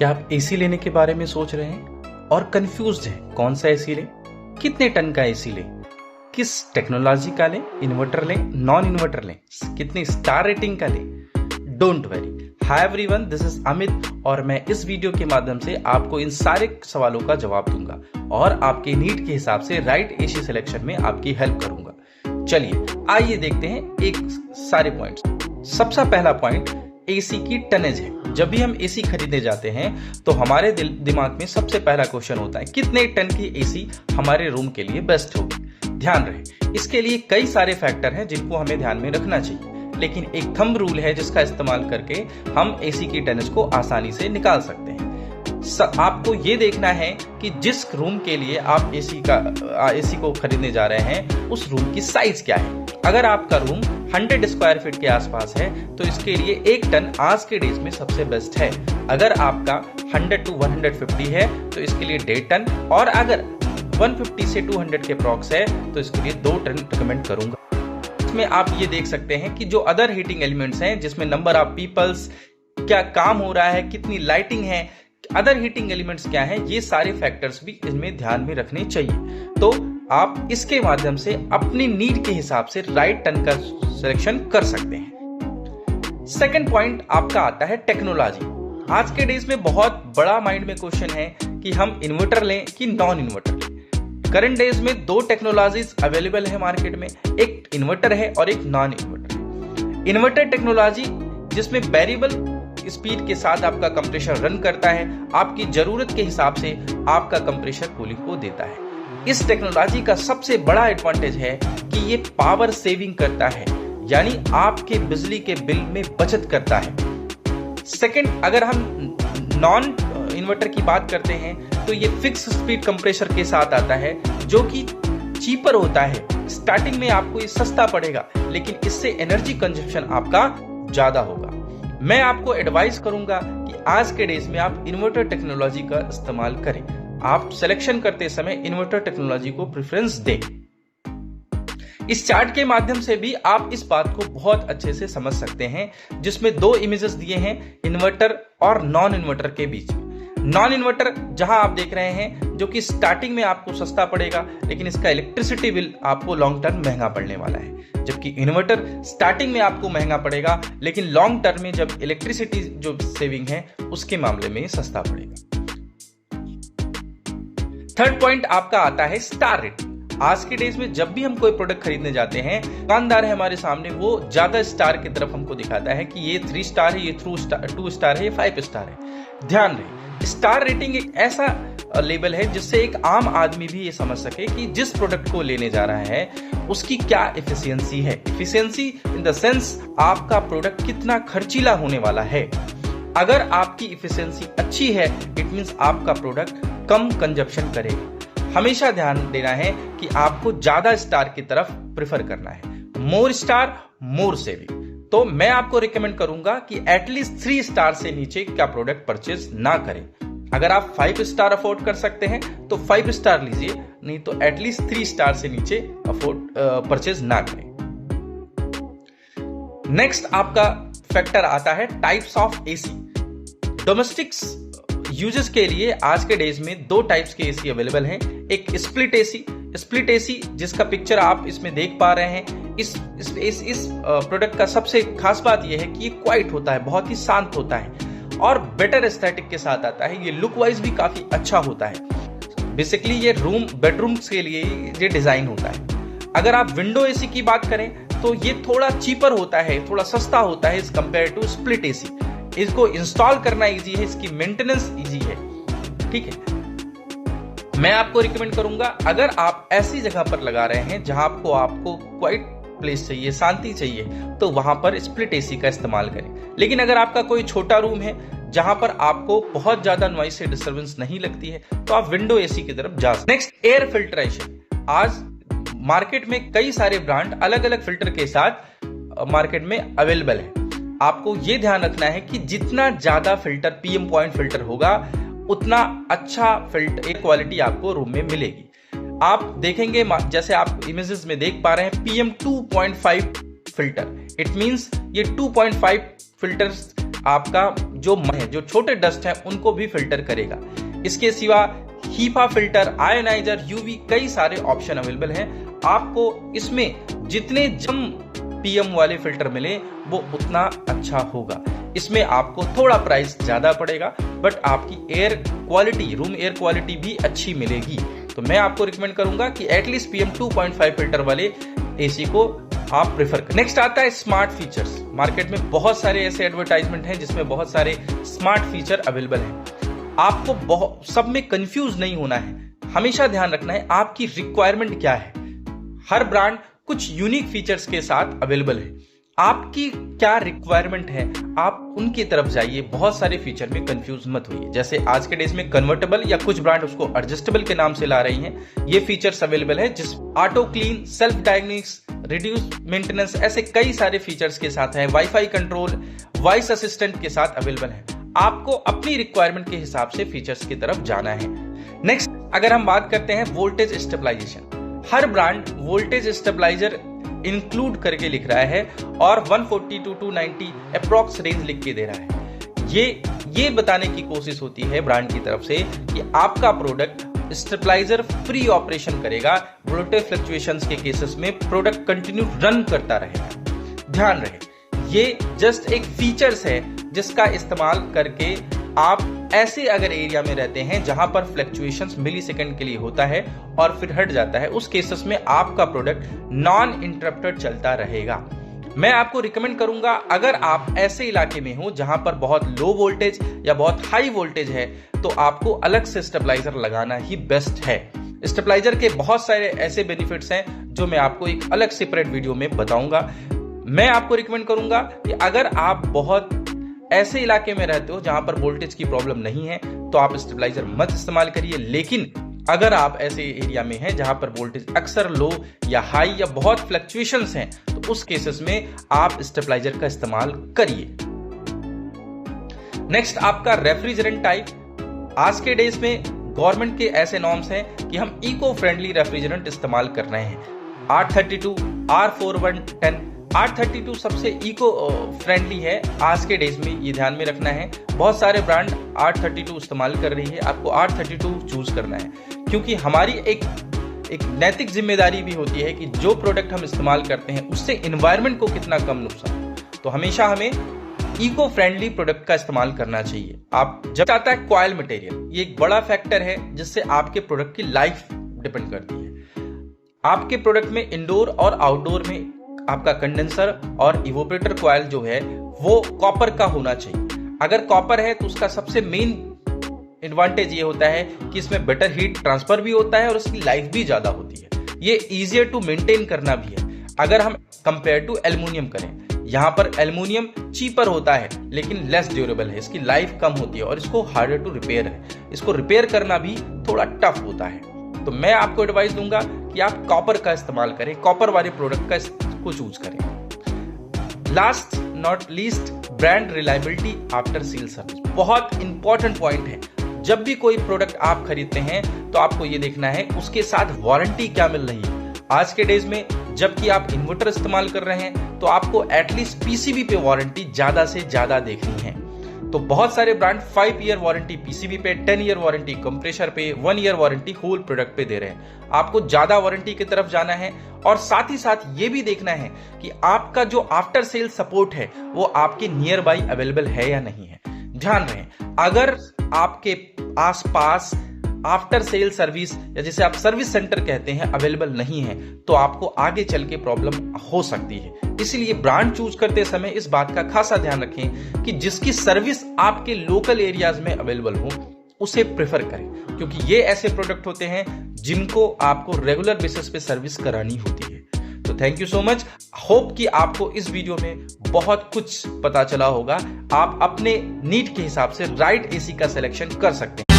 क्या आप एसी लेने के बारे में सोच रहे हैं और कंफ्यूज्ड हैं कौन सा एसी लें, कितने टन का एसी लें, किस टेक्नोलॉजी का लें, इन्वर्टर लें, नॉन इन्वर्टर लें, कितनी स्टार रेटिंग का लें? Don't worry. Hi everyone, this is Amit और मैं इस वीडियो के माध्यम से आपको इन सारे सवालों का जवाब दूंगा और आपके नीड के हिसाब से राइट एसी सिलेक्शन में आपकी हेल्प करूंगा। चलिए आइए देखते हैं एक सारे पॉइंट्स। सबसे पहला पॉइंट एसी की टनेज है। जब भी हम एसी खरीदने जाते हैं तो हमारे दिमाग में सबसे पहला क्वेश्चन होता है कितने टन की एसी हमारे रूम के लिए बेस्ट होगी। ध्यान रहे, इसके लिए कई सारे फैक्टर हैं जिनको हमें ध्यान में रखना चाहिए, लेकिन एक थंब रूल है जिसका इस्तेमाल करके हम एसी की टनेज को आसानी से निकाल सकते हैं। आपको ये देखना है कि जिस रूम के लिए आप एसी को खरीदने जा रहे हैं उस रूम की साइज क्या है। अगर आपका रूम 100 स्क्वायर फीट के आसपास है तो इसके लिए 1 टन आज के डेज में सबसे बेस्ट है। अगर आपका 100 to 150 है तो इसके लिए 1.5 टन, और अगर 150 से 200 के प्रॉक्स है तो इसके लिए 2 टन रिकमेंड करूंगा। इसमें आप ये देख सकते हैं कि जो अदर हीटिंग एलिमेंट्स हैं जिसमें नंबर ऑफ पीपल्स, क्या काम हो रहा है, कितनी लाइटिंग है, अदर हीटिंग एलिमेंट्स क्या हैं, ये सारे फैक्टर्स भी इसमें ध्यान में रखने चाहिए। तो आप इसके माध्यम से अपनी नीड के हिसाब से राइट टन का सिलेक्शन कर सकते हैं। सेकंड पॉइंट आपका आता है टेक्नोलॉजी। आज के डेज में बहुत बड़ा माइंड में क्वेश्चन है कि हम इन्वर्टर लें कि नॉन इन्वर्टर लें। करंट डेज में 2 टेक्नोलॉजीज अवेलेबल है मार्केट में, एक इन्वर्टर है और एक नॉन इन्वर्टर। इन्वर्टर टेक्नोलॉजी जिसमें वेरिएबल स्पीड के साथ आपका कंप्रेशर रन करता है, आपकी जरूरत के हिसाब से आपका कंप्रेशर कूलिंग को देता है। इस टेक्नोलॉजी का सबसे बड़ा एडवांटेज है कि ये पावर सेविंग करता है, यानी आपके बिजली के बिल में बचत करता है। सेकंड, अगर हम नॉन इन्वर्टर की बात करते हैं तो ये फिक्स स्पीड कंप्रेशर के साथ आता है जो कि चीपर होता है। स्टार्टिंग में आपको ये सस्ता पड़ेगा लेकिन इससे एनर्जी कंजप्शन आपका ज्यादा होगा। मैं आपको एडवाइस करूंगा कि आज के डेज में आप इन्वर्टर टेक्नोलॉजी का इस्तेमाल करें। आप सिलेक्शन करते समय इन्वर्टर टेक्नोलॉजी को प्रेफरेंस दें। इस चार्ट के माध्यम से भी आप इस बात को बहुत अच्छे से समझ सकते हैं, जिसमें 2 इमेजेस दिए हैं इन्वर्टर और नॉन इन्वर्टर के बीच में। नॉन इन्वर्टर जहां आप देख रहे हैं जो कि स्टार्टिंग में आपको सस्ता पड़ेगा लेकिन इसका इलेक्ट्रिसिटी बिल आपको लॉन्ग टर्म महंगा पड़ने वाला है, जबकि इन्वर्टर स्टार्टिंग में आपको महंगा पड़ेगा लेकिन लॉन्ग टर्म में जब इलेक्ट्रिसिटी जो सेविंग है उसके मामले में सस्ता पड़ेगा। थर्ड पॉइंट आपका आता है स्टार रेटिंग। आज के डेज में जब भी हम कोई प्रोडक्ट खरीदने जाते हैं, दुकानदार है हमारे सामने, वो ज्यादा स्टार की तरफ हमको दिखाता है कि ये 3 स्टार है, ये 2 स्टार है, ये 5 स्टार है। ध्यान रहे, स्टार रेटिंग एक ऐसा लेवल है जिससे एक आम आदमी भी ये समझ सके कि जिस प्रोडक्ट को लेने जा रहा है उसकी क्या एफिशिएंसी है। एफिशिएंसी इन द सेंस आपका प्रोडक्ट कितना खर्चीला होने वाला है। अगर आपकी एफिशिएंसी अच्छी है इट मींस आपका प्रोडक्ट कम कंजप्शन करेगा। हमेशा ध्यान देना है कि आपको ज्यादा स्टार की तरफ प्रेफर करना है। मोर स्टार मोर सेविंग। तो मैं आपको रिकमेंड करूंगा कि एटलीस्ट 3 स्टार से नीचे का प्रोडक्ट परचेज ना करें। अगर आप 5 स्टार अफोर्ड कर सकते हैं तो 5 स्टार लीजिए, नहीं तो एटलीस्ट 3 स्टार से नीचे परचेज ना करें। नेक्स्ट आपका फैक्टर आता है types of AC. Domestics uses के लिए आज के डेज में 2 टाइप्स के एसी अवेलेबल हैं। एक स्प्लिट एसी, स्प्लिट एसी जिसका पिक्चर आप इसमें देख पा रहे हैं। इस प्रोडक्ट का सबसे खास बात यह है कि ये क्वाइट होता है, बहुत ही शांत होता है और बेटर एस्थेटिक के साथ आता है। ये लुक वाइज भी काफी अच्छा होता है। बेसिकली ये बेडरूम्स के लिए ये डिजाइन होता है। अगर आप विंडो एसी की बात करें तो ये थोड़ा चीपर होता है, थोड़ा सस्ता होता है as compare to split AC. इसको इंस्टॉल करना इजी है, इसकी मेंटेनेंस इजी है। ठीक है, मैं आपको रिकमेंड करूंगा अगर आप ऐसी जगह पर लगा रहे हैं जहां आपको क्वाइट प्लेस चाहिए, शांति चाहिए, तो वहां पर स्प्लिट एसी का इस्तेमाल करें। लेकिन अगर आपका कोई छोटा रूम है जहां पर आपको बहुत ज्यादा नॉइस से डिस्टर्बेंस नहीं लगती है तो आप विंडो एसी की तरफ जा सकते हैं। Next, air filtration. आज मार्केट में कई सारे ब्रांड अलग अलग फिल्टर के साथ मार्केट में अवेलेबल है। आपको यह ध्यान रखना है कि जितना ज्यादा फिल्टर PM पॉइंट फिल्टर होगा उतना अच्छा फिल्टर क्वालिटी आपको रूम में मिलेगी। आप देखेंगे जैसे आप इमेजेस में देख पा रहे हैं PM 2.5 फिल्टर, इट मींस ये 2.5 फिल्टर्स आपका जो छोटे डस्ट है उनको भी फिल्टर करेगा। इसके सिवा हीपा फिल्टर, आयोनाइजर, यूवी, कई सारे ऑप्शन अवेलेबल हैं। आपको इसमें जितने जम पीएम वाले फिल्टर मिले वो उतना अच्छा होगा। इसमें आपको थोड़ा प्राइस ज्यादा पड़ेगा, बट आपकी air quality, room air quality भी अच्छी मिलेगी। तो मैं आपको रिकमेंड करूंगा कि एटलीस्ट पीएम 2.5 फिल्टर वाले एसी को आप प्रेफर करें। नेक्स्ट आता है स्मार्ट फीचर्स। मार्केट में बहुत सारे ऐसे एडवर्टाइजमेंट हैं जिसमें बहुत सारे स्मार्ट फीचर अवेलेबल हैं। आपको सब में कंफ्यूज नहीं होना है। हमेशा ध्यान रखना है आपकी रिक्वायरमेंट क्या है। हर ब्रांड कुछ यूनिक फीचर्स के साथ अवेलेबल है। आपकी क्या रिक्वायरमेंट है, आप उनकी तरफ जाइए। बहुत सारे फीचर में कंफ्यूज मत होइए। जैसे आज के डेज में कन्वर्टेबल या कुछ ब्रांड उसको एडजस्टेबल के नाम से ला रही हैं, ये फीचर्स अवेलेबल है। जिस auto clean, self diagnostics, reduce maintenance, ऐसे कई सारे फीचर्स के साथ है। वाईफाई कंट्रोल, वॉइस असिस्टेंट के साथ अवेलेबल है। आपको अपनी रिक्वायरमेंट के हिसाब से फीचर्स की तरफ जाना है। नेक्स्ट अगर हम बात करते हैं वोल्टेज स्टेबलाइजेशन, हर ब्रांड वोल्टेज स्टेबलाइजर इंक्लूड करके लिख रहा है और 140 to 290 अप्रॉक्स रेंज लिख के दे रहा है। ये बताने की कोशिश होती है ब्रांड की तरफ से कि आपका प्रोडक्ट स्टेबलाइजर फ्री ऑपरेशन करेगा। वोल्टेज फ्लक्चुएशंस के केसेस में प्रोडक्ट कंटिन्यू रन करता रहेगा। ध्यान रहे, ये जस्ट एक फीचर्स है जिसका इस्तेमाल करके आप ऐसे अगर एरिया में रहते हैं जहां पर फ्लक्चुएशंस मिली सेकेंड के लिए होता है और फिर हट जाता है, उस केसेस में आपका प्रोडक्ट नॉन इंटरप्टेड चलता रहेगा। मैं आपको रिकमेंड करूंगा, अगर आप ऐसे इलाके में हो जहां पर बहुत लो वोल्टेज या बहुत हाई वोल्टेज है, तो आपको अलग से स्टेबलाइजर लगाना ही बेस्ट है। स्टेबलाइजर के बहुत सारे ऐसे बेनिफिट्स हैं जो मैं आपको एक अलग सेपरेट वीडियो में बताऊंगा। मैं आपको रिकमेंड करूंगा कि अगर आप बहुत ऐसे इलाके में रहते हो जहां पर वोल्टेज की प्रॉब्लम नहीं है, तो आप स्टेबलाइजर मत इस्तेमाल करिए। लेकिन अगर आप ऐसे एरिया में हैं जहां पर वोल्टेज अक्सर लो या हाई या बहुत फ्लक्चुएशंस हैं, तो उस केसेस में आप स्टेबलाइजर का इस्तेमाल करिए। नेक्स्ट आपका रेफ्रिजरेंट टाइप। आज के डेज में गवर्नमेंट के ऐसे नॉर्म्स हैं कि हम इको फ्रेंडली रेफ्रिजरेंट इस्तेमाल कर रहे हैं। R32, R4110, R32 सबसे इको फ्रेंडली है आज के डेज में, ये ध्यान में रखना है। बहुत सारे ब्रांड R32 इस्तेमाल कर रही है, आपको R32 चूज करना है, क्योंकि हमारी एक नैतिक जिम्मेदारी भी होती है कि जो प्रोडक्ट हम इस्तेमाल करते हैं उससे एनवायरनमेंट को कितना कम नुकसान हो। तो हमेशा हमें इको फ्रेंडली प्रोडक्ट का इस्तेमाल करना चाहिए। आप जब आता है कॉइल मटेरियल, ये एक बड़ा फैक्टर है जिससे आपके प्रोडक्ट की लाइफ डिपेंड करती है। आपके प्रोडक्ट में इंडोर और आउटडोर में आपका कंडेंसर और इवोपरेटर कॉइल जो है वो कॉपर का होना चाहिए। अगर कॉपर है तो उसका सबसे मेन एडवांटेज ये होता है कि इसमें बेटर हीट ट्रांसफर भी होता है और इसकी लाइफ भी ज्यादा होती है। ये इजियर टू मेंटेन करना भी है। अगर हम कंपेयर टू एल्युमिनियम करें, यहाँ पर एल्युमिनियम चीपर होता है लेकिन लेस ड्यूरेबल है, इसकी लाइफ कम होती है और इसको हार्डर टू रिपेयर है। इसको रिपेयर करना भी थोड़ा टफ होता है। तो मैं आपको एडवाइस दूंगा कि आप कॉपर का इस्तेमाल करें, कॉपर वाले प्रोडक्ट को चूज करें। Last not least, brand reliability after sale service बहुत इंपॉर्टेंट पॉइंट है। जब भी कोई प्रोडक्ट आप खरीदते हैं तो आपको ये देखना है उसके साथ वारंटी क्या मिल रही है। आज के डेज में जबकि आप इन्वर्टर इस्तेमाल कर रहे हैं तो आपको एटलीस्ट पीसीबी पे वारंटी ज्यादा से ज्यादा देखनी है। तो बहुत सारे ब्रांड 5 ईयर वारंटी पीसीबी पे, 10 ईयर वारंटी कंप्रेसर पे, 1 ईयर वारंटी होल प्रोडक्ट पे दे रहे हैं। आपको ज्यादा वारंटी की तरफ जाना है और साथ ही साथ ये भी देखना है कि आपका जो आफ्टर सेल सपोर्ट है वो आपके नियर बाई अवेलेबल है या नहीं है। ध्यान रहे, अगर आपके आसपास आफ्टर सेल सर्विस या जिसे आप सर्विस सेंटर कहते हैं अवेलेबल नहीं है, तो आपको आगे चल के प्रॉब्लम हो सकती है। इसलिए ब्रांड चूज करते समय इस बात का खासा ध्यान रखें कि जिसकी सर्विस आपके लोकल एरियाज में अवेलेबल हो उसे प्रेफर करें, क्योंकि ये ऐसे प्रोडक्ट होते हैं जिनको आपको रेगुलर बेसिस पे सर्विस करानी होती है। तो thank you so much. Hope कि आपको इस वीडियो में बहुत कुछ पता चला होगा। आप अपने नीड के हिसाब से राइट एसी का सिलेक्शन कर सकते हैं।